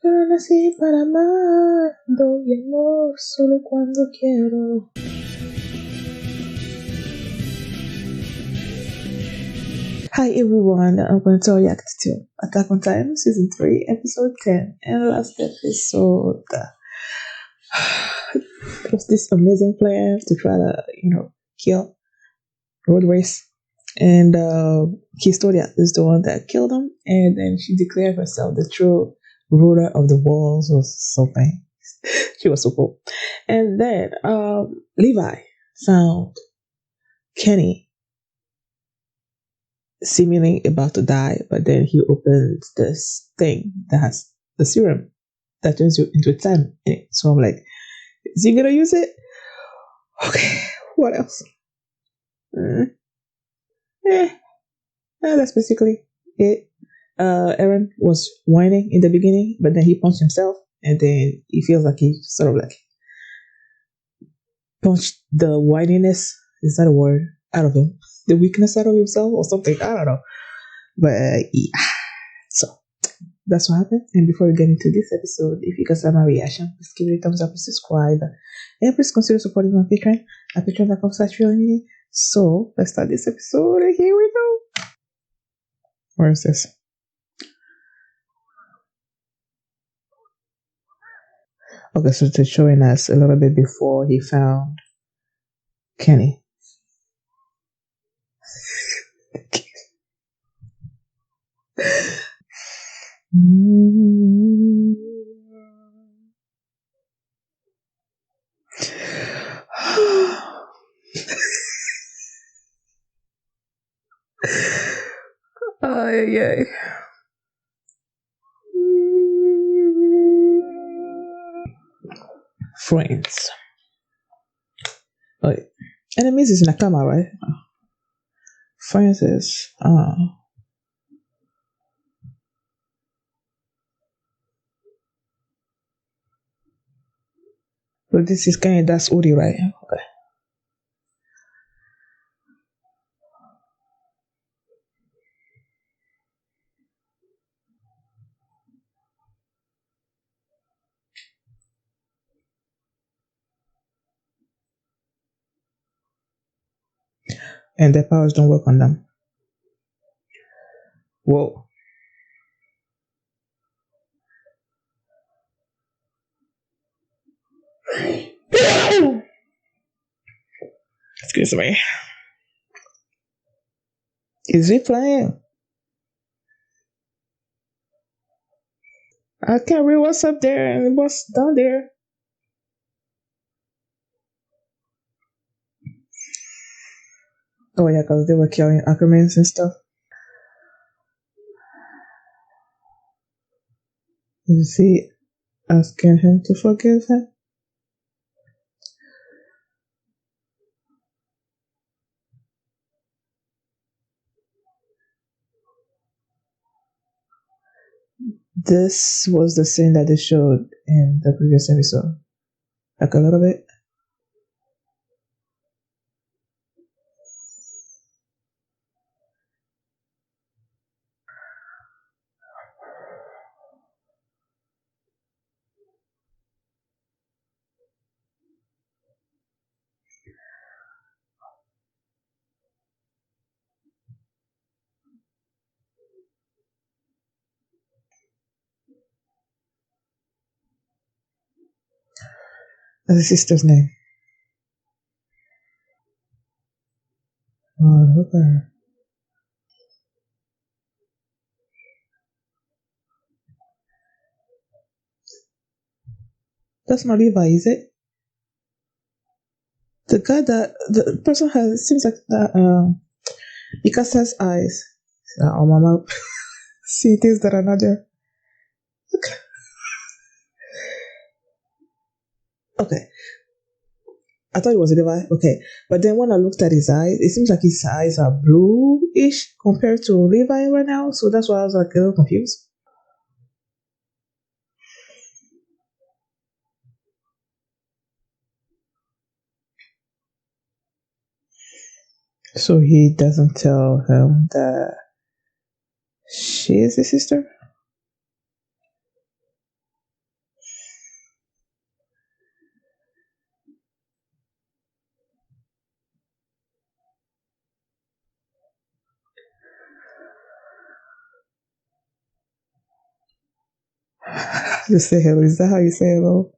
Yo nací para amar, doy amor solo cuando quiero. Hi everyone, I'm going to react to Attack on Titan Season 3, Episode 10, and last episode. It was this amazing plan to try to, kill Road Race. And Historia is the one that killed him, and then she declared herself the true ruler of the walls or something. She was so cool. And then Levi found Kenny seemingly about to die, but then he opened this thing that has the serum that turns you into a 10 in it. So I'm like, is he gonna use it? Okay, what else? Eh, that's basically it. Eren was whining in the beginning, but then he punched himself, and then he feels like he sort of like punched the whininess, is that a word, out of him, the weakness out of himself or something. I don't know, but yeah. So that's what happened. And before we get into this episode, if you guys have my reaction, please give it a thumbs up and subscribe, and please consider supporting my Patreon at patreon.com/reality. So let's start this episode, and here we go. Where is this? Okay, so they're showing us a little bit before he found Kenny. Ay, ay. Friends. Oh, enemies is Nakama, right? Friends is so this is kind of that's Uri, right? Okay. And their powers don't work on them. Whoa. Excuse me. Is he playing? I can't read what's up there and what's down there. Oh yeah, because they were killing Ackermans and stuff. Is he asking him to forgive him? This was the scene that they showed in the previous episode. Like a little bit. That's his sister's name. Oh, look at her. That's not Levi, is it? The guy that the person has seems like that. Mikasa's eyes. Oh, mama, see things that are not there. Okay, I thought it was Levi. Okay, but then when I looked at his eyes, it seems like his eyes are bluish compared to Levi right now. So that's why I was like a little confused. So he doesn't tell him that she is his sister. Just say hello. Is that how you say hello?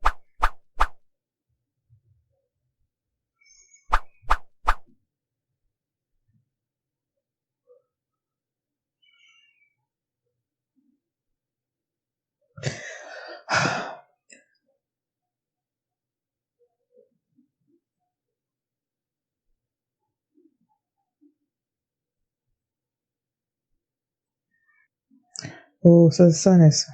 Oh, so the sun is.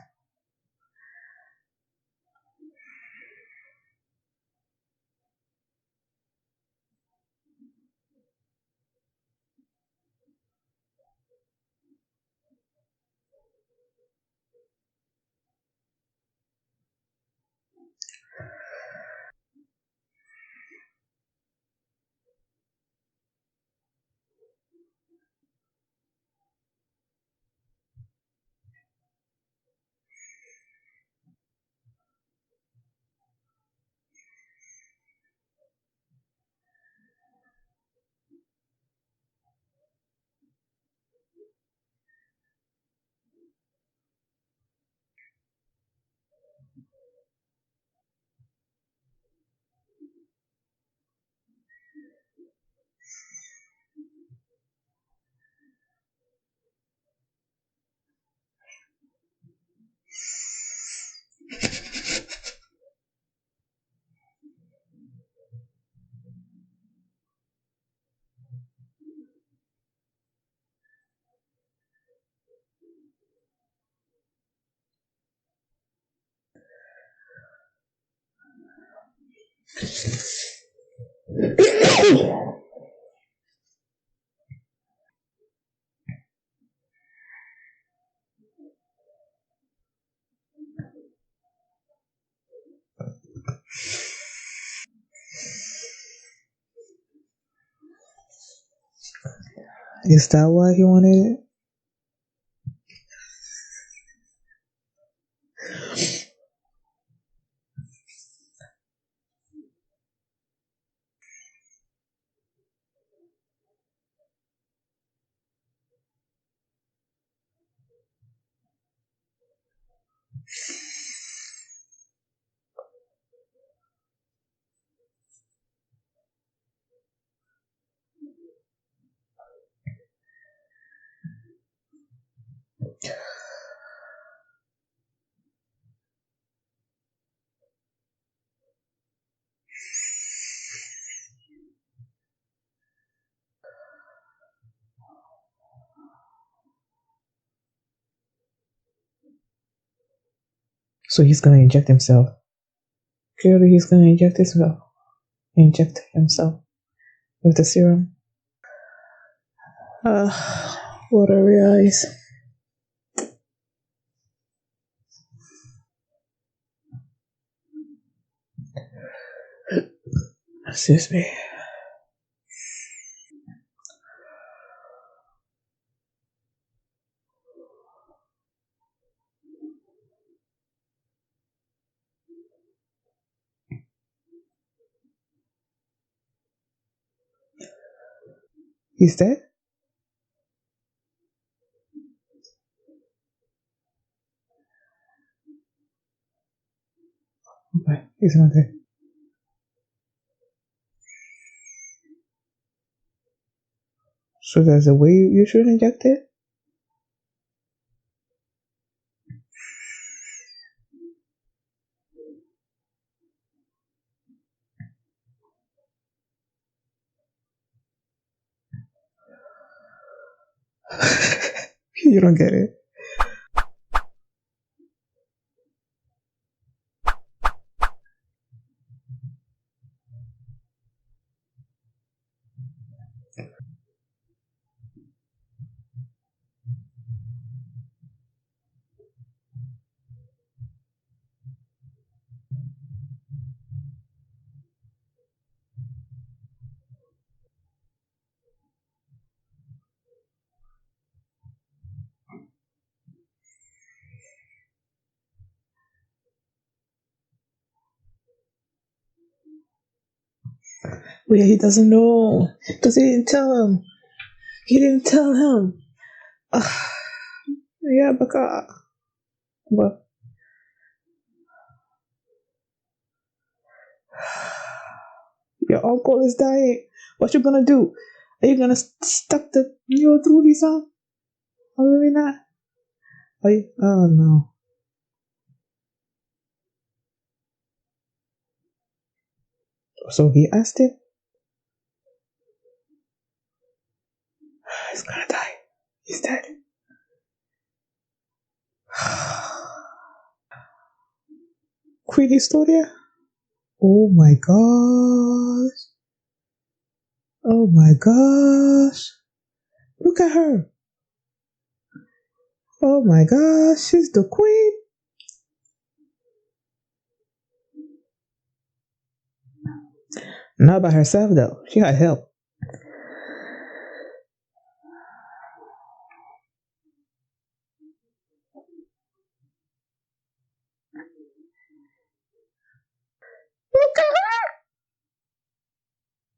Is that why he wanted it? So he's gonna inject himself. Clearly, he's gonna inject himself. Inject himself with the serum. Watery eyes. Excuse me. He's dead? Okay, he's not dead. So there's a way you should inject it? You don't get it. Wait, he doesn't know. Because he didn't tell him. He didn't tell him. Yeah, Baka. What? Your uncle is dying. What you gonna do? Are you gonna stuck the mule through his arm? Or really not? Are you? Oh no. So he asked him. He's gonna die. He's dead. Queen Historia? Oh my gosh. Oh my gosh. Look at her. Oh my gosh. She's the queen. Not by herself though. She had help. Look at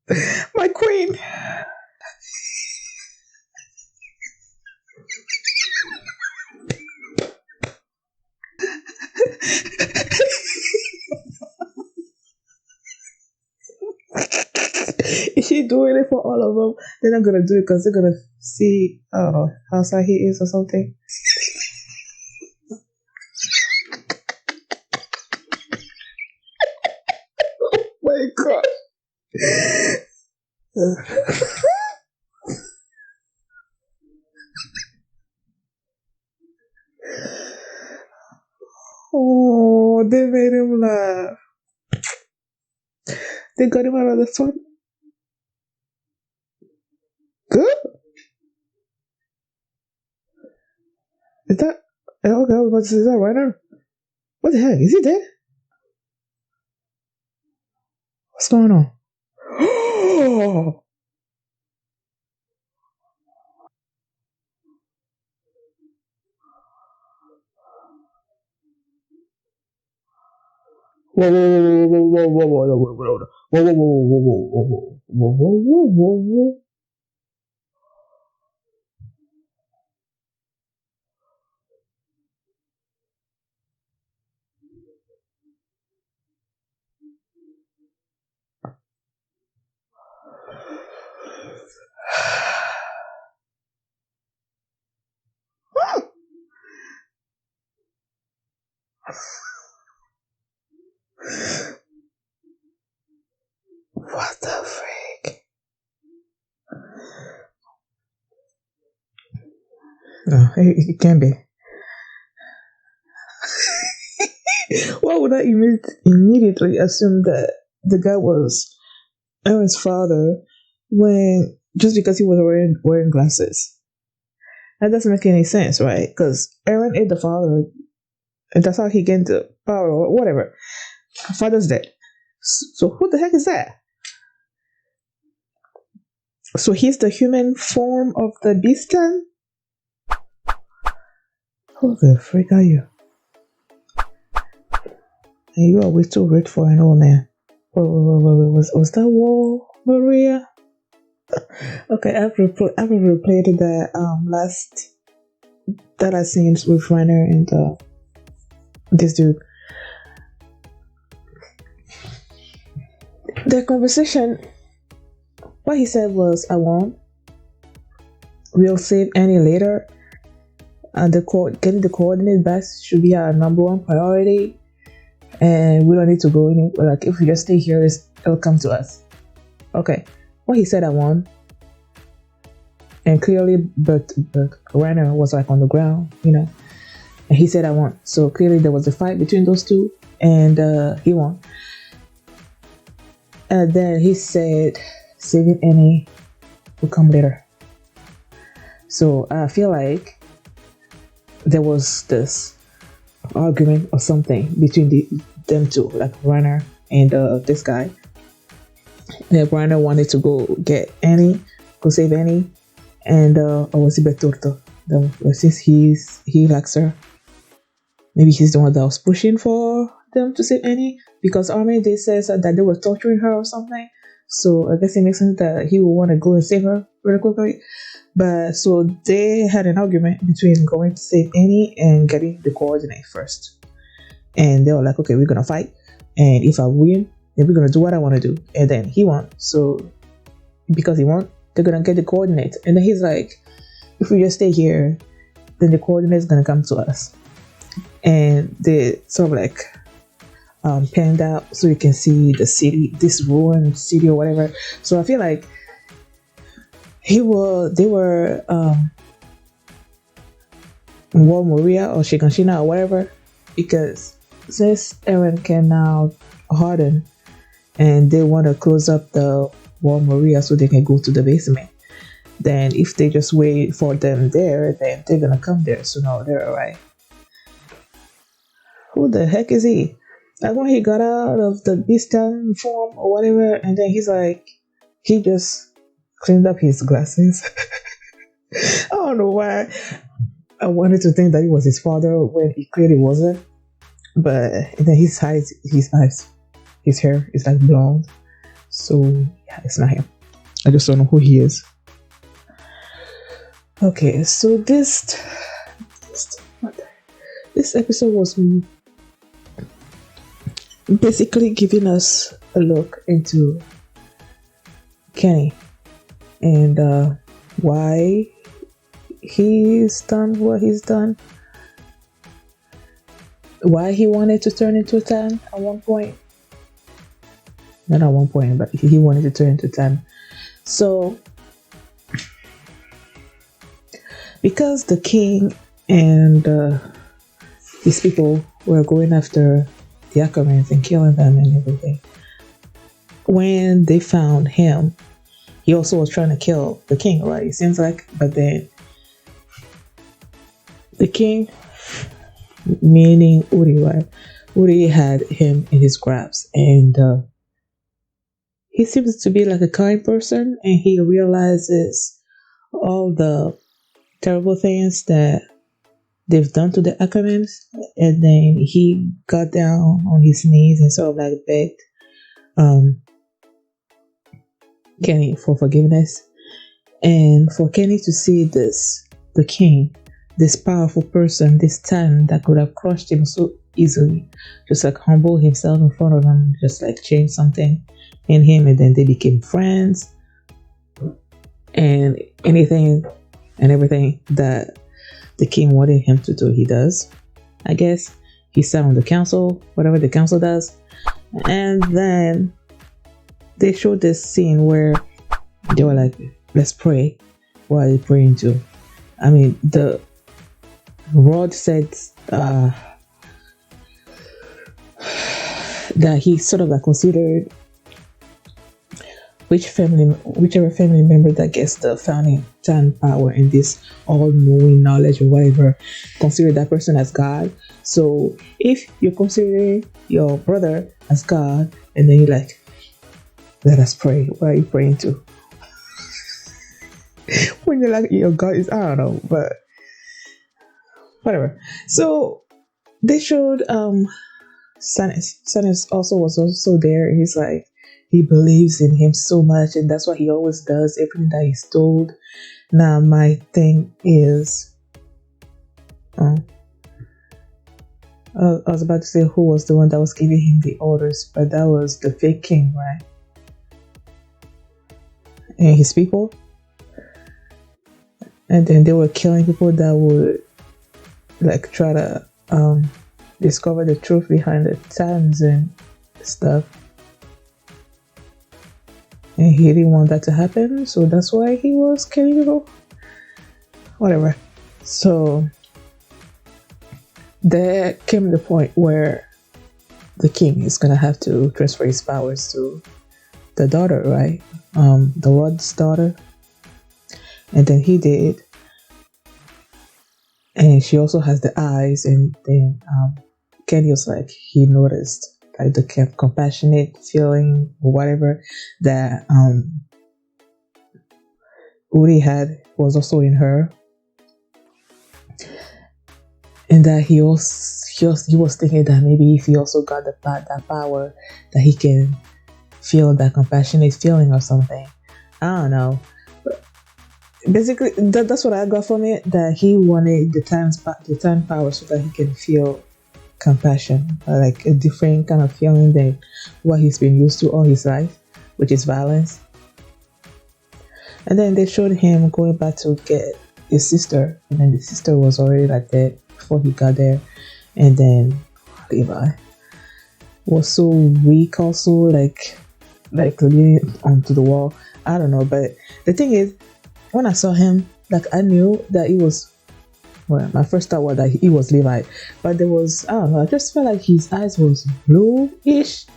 her. My queen. Is she doing it for all of them? They're not gonna do it because they're gonna see, I don't know, how sad he is or something. Oh my god. Oh, they made him laugh. They got him out of the fun. Good? Is that? Okay, I was about to say, is that right now? What the heck? Is he dead? What's going on? Oh! Whoa, whoa, whoa, whoa, whoa, whoa, whoa, whoa, whoa, whoa, whoa, whoa, whoa, whoa, whoa, whoa. What the frick? No, it can't be. Why would I immediately assume that the guy was Aaron's father when just because he was wearing glasses? That doesn't make any sense, right? Because Aaron is the father, and that's how he gained the power or whatever. Father's dead. So who the heck is that? So he's the human form of the beast then? Who the frick are you? And you are way too rich for an old man. Wait. Was that War Maria? Okay, I've replayed the last that I seen with Reiner and this dude. The conversation, what he said was, "I won't. We'll save Annie later. And getting the coordinate back should be our number one priority. And we don't need to go anywhere. Like if we just stay here, it'll come to us." Okay, what he said, "I won," and clearly, but Reiner was like on the ground, and he said, "I won." So clearly, there was a fight between those two, and he won. And then he said, "Saving Annie will come later." So I feel like there was this argument or something between them two, like Reiner and this guy. And Reiner wanted to go get Annie, go save Annie, and or was it Beturto? Since he likes her, maybe he's the one that was pushing for them to save Annie, because Armin they says that they were torturing her or something. So I guess it makes sense that he would want to go and save her really quickly. But so they had an argument between going to save Annie and getting the coordinate first. And they were like, "Okay, we're gonna fight, and if I win, and we're gonna do what I want to do. And then he won. So because he won, they're gonna get the coordinates. And then he's like, if we just stay here, then the coordinates gonna come to us. And they sort of like panned out so you can see the city, this ruined city or whatever. So I feel like they were War Moria or Shiganshina or whatever, because since Eren can now harden and they want to close up the War Moria so they can go to the basement, then if they just wait for them there, then they're gonna come there sooner or later, right? Who the heck is he? Like when he got out of the beast-time form or whatever, and then he's like, he just cleaned up his glasses. I don't know why I wanted to think that it was his father when it clearly wasn't. But then his hair is like blonde. So yeah, it's not him. I just don't know who he is. Okay, so this episode was basically giving us a look into Kenny and why he's done what he's done, why he wanted to turn into 10 at one point. Not at one point, but he wanted to turn into 10. So because the king and these people were going after the Ackermans and killing them and everything, when they found him, he also was trying to kill the king, right? It seems like, but then the king, meaning Uri, right? Uri had him in his grasp, and he seems to be like a kind person, and he realizes all the terrible things that they've done to the Ackermans, and then he got down on his knees and sort of like begged Kenny for forgiveness, and for Kenny to see this, the king, this powerful person, this 10 that could have crushed him so easily, just like humble himself in front of him, just like change something in him, and then they became friends, and anything and everything that the king wanted him to do, he does. I guess he sat on the council, whatever the council does, and then they showed this scene where they were like, let's pray. What are they praying to? I mean, the Rod said that he sort of like considered whichever family member that gets the founding 10 power and this all-knowing knowledge or whatever, consider that person as God. So if you're considering your brother as God, and then you're like, let us pray, what are you praying to? When you're like, your God is, I don't know, but whatever. So they showed Stannis. Stannis was also there. He's like, he believes in him so much, and that's what he always does, everything that he's told. Now my thing is, I was about to say who was the one that was giving him the orders, but that was the fake king, right? And his people. And then they were killing people that would like try to discover the truth behind the times and stuff. And he didn't want that to happen, so that's why he was killing people. Whatever. So there came the point where the king is gonna have to transfer his powers to the daughter, right? The Rod's daughter. And then he did. And she also has the eyes, and then Kenny was like, he noticed like the compassionate feeling or whatever that Uri had was also in her, and that he was thinking that maybe if he also got that power, that he can feel that compassionate feeling or something. I don't know. Basically, that's what I got from it. That he wanted the time power so that he can feel compassion, like a different kind of feeling than what he's been used to all his life, which is violence. And then they showed him going back to get his sister, and then the sister was already like dead before he got there. And then Levi was so weak, also like leaning onto the wall. I don't know, but the thing is, when I saw him, like I knew that he was. Well, my first thought was that he was Levi, but there was, I don't know, I just felt like his eyes was blue-ish.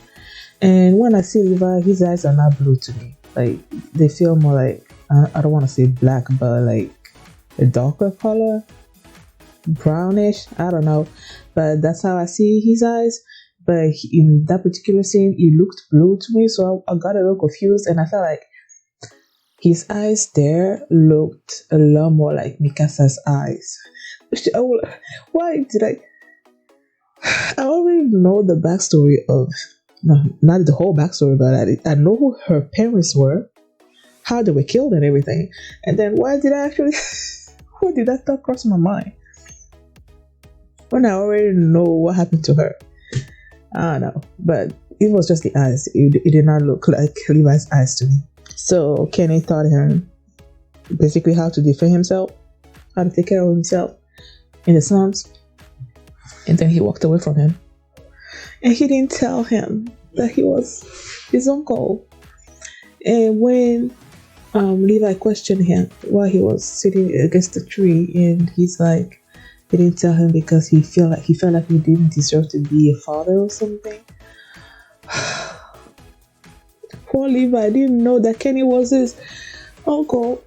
And when I see Levi, his eyes are not blue to me. Like they feel more like, I don't want to say black, but like a darker color, brownish. I don't know, but that's how I see his eyes. But in that particular scene, it looked blue to me, so I got a little confused, and I felt like his eyes there looked a lot more like Mikasa's eyes. Why did I? I already know the backstory of, no, not the whole backstory, but I know who her parents were, how they were killed, and everything. And then why did I actually? Why did that thought cross my mind? When I already know what happened to her. I don't know, but it was just the eyes. It did not look like Levi's eyes to me. So Kenny taught him basically how to defend himself, how to take care of himself in the slums. And then he walked away from him. And he didn't tell him that he was his uncle. And when Levi questioned him while he was sitting against the tree, and he's like, he didn't tell him because he felt like he didn't deserve to be a father or something. Poor Levi didn't know that Kenny was his uncle.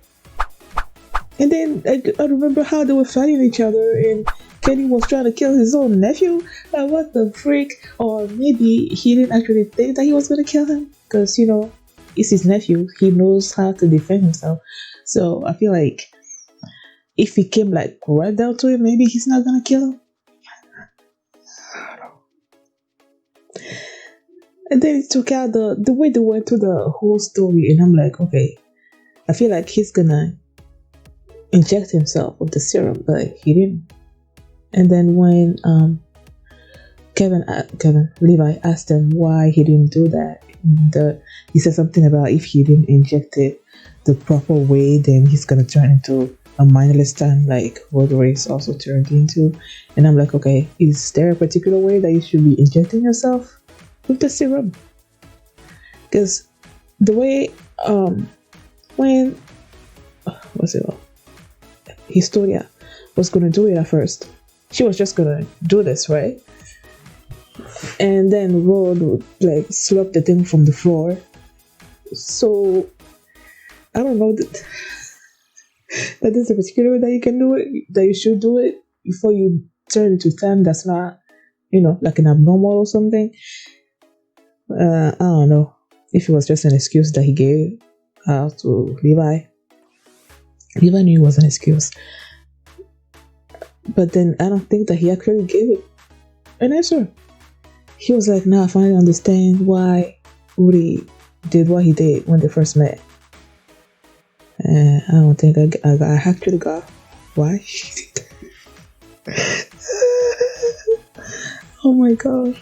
And then I remember how they were fighting each other, and Kenny was trying to kill his own nephew. Like, what the freak? Or maybe he didn't actually think that he was going to kill him, because, you know, it's his nephew. He knows how to defend himself. So I feel like if he came like right down to it, maybe he's not going to kill him. I don't know. And then it took out the way they went through the whole story, and I'm like, okay, I feel like he's gonna inject himself with the serum, but he didn't. And then when Levi asked him why he didn't do that, he said something about if he didn't inject it the proper way, then he's gonna turn into a mindless time like Road Race also turned into. And I'm like, okay, is there a particular way that you should be injecting yourself with the serum? Because the way when what's it called? Historia was gonna do it at first, she was just gonna do this, right? And then Rod would like slap the thing from the floor. So I don't know that there's a particular way that you can do it, that you should do it before you turn into time that's not, you know, like an abnormal or something. I don't know if it was just an excuse that he gave to Levi. Levi knew it was an excuse, but then I don't think that he actually gave it an answer. He was like, "Now I finally understand why Uri did what he did when they first met." I don't think I actually got why he did that. Oh my gosh.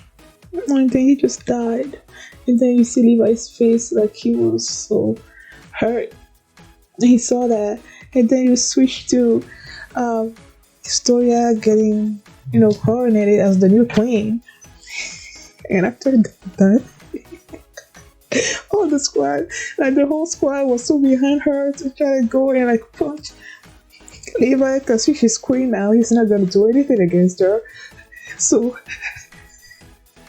And then he just died. And then you see Levi's face like he was so hurt. He saw that. And then you switch to Historia getting, you know, coronated as the new queen. And after that, all the squad, like the whole squad was so behind her to try to go and like punch Levi, because she's queen now. He's not going to do anything against her. So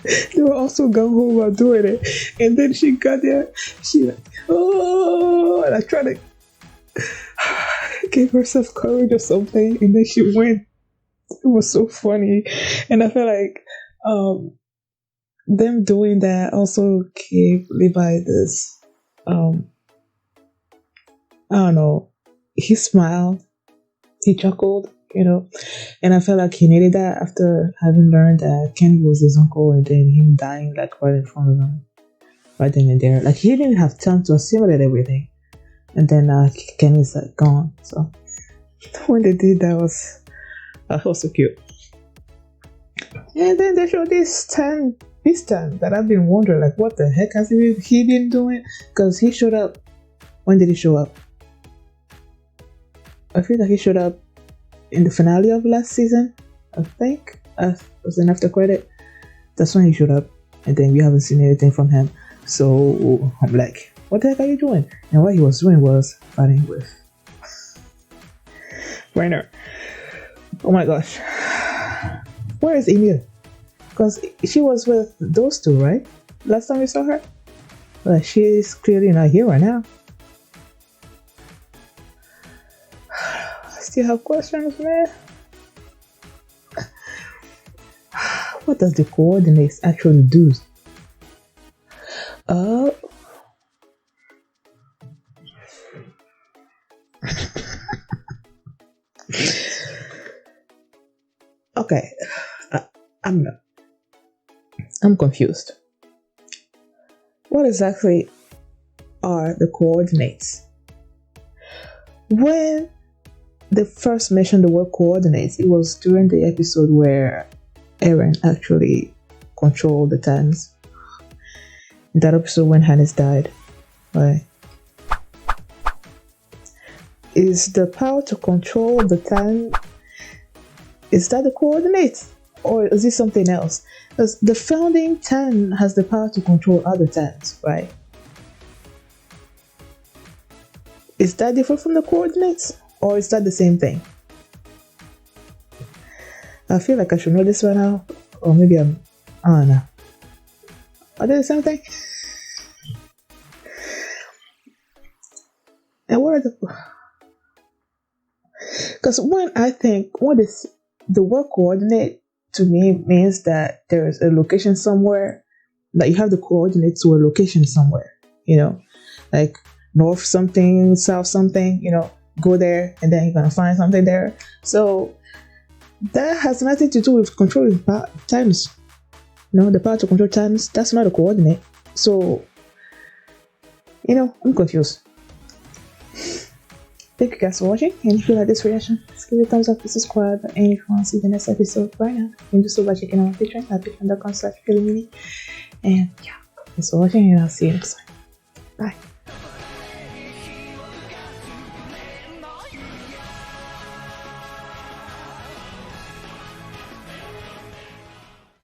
they were also gung-ho about doing it. And then she got there, she like, oh, and I tried to give herself courage or something, and then she went. It was so funny. And I felt like them doing that also gave Levi this I don't know, he smiled, he chuckled, you know, and I felt like he needed that after having learned that Kenny was his uncle, and then him dying like right in front of him, right then and there. Like he didn't have time to assimilate everything, and then Kenny's like gone. So when they did that was so cute. And then they show this time that I've been wondering, like, what the heck has he been doing? Because he showed up. When did he show up? I feel like he showed up in the finale of last season. I think was an after credit. That's when he showed up, and then we haven't seen anything from him. So I'm like, what the heck are you doing? And what he was doing was fighting with Rainer. Oh my gosh, where is Emil? Because she was with those two, right? Last time we saw her, but she's clearly not here right now. I still have questions, man. What does the coordinates actually do? Okay, I'm confused. What exactly are the coordinates? When they first mentioned the word coordinates, it was during the episode where Eren actually controlled the Titans. In that episode when Hannes died, right? Is the power to control the Titan, is that the coordinates? Or is it something else? Because the founding Titan has the power to control other Titans, right? Is that different from the coordinates? Or is that the same thing? I feel like I should know this right now. Or maybe I don't know. Are they the same thing? And what are the... Because the word coordinate to me means that there's a location somewhere, that you have the coordinates to a location somewhere, like north something, south something, go there and then you're gonna find something there. So that has nothing to do with controlling times. The power to control times, that's not a coordinate. So, I'm confused. Thank you guys for watching, and if you like this reaction, just give it a thumbs up, subscribe, and if you want to see the next episode right now, you can do so by checking out my Patreon at patreon.com/PhillyMini. And yeah, thanks for watching, and I'll see you next time. Bye.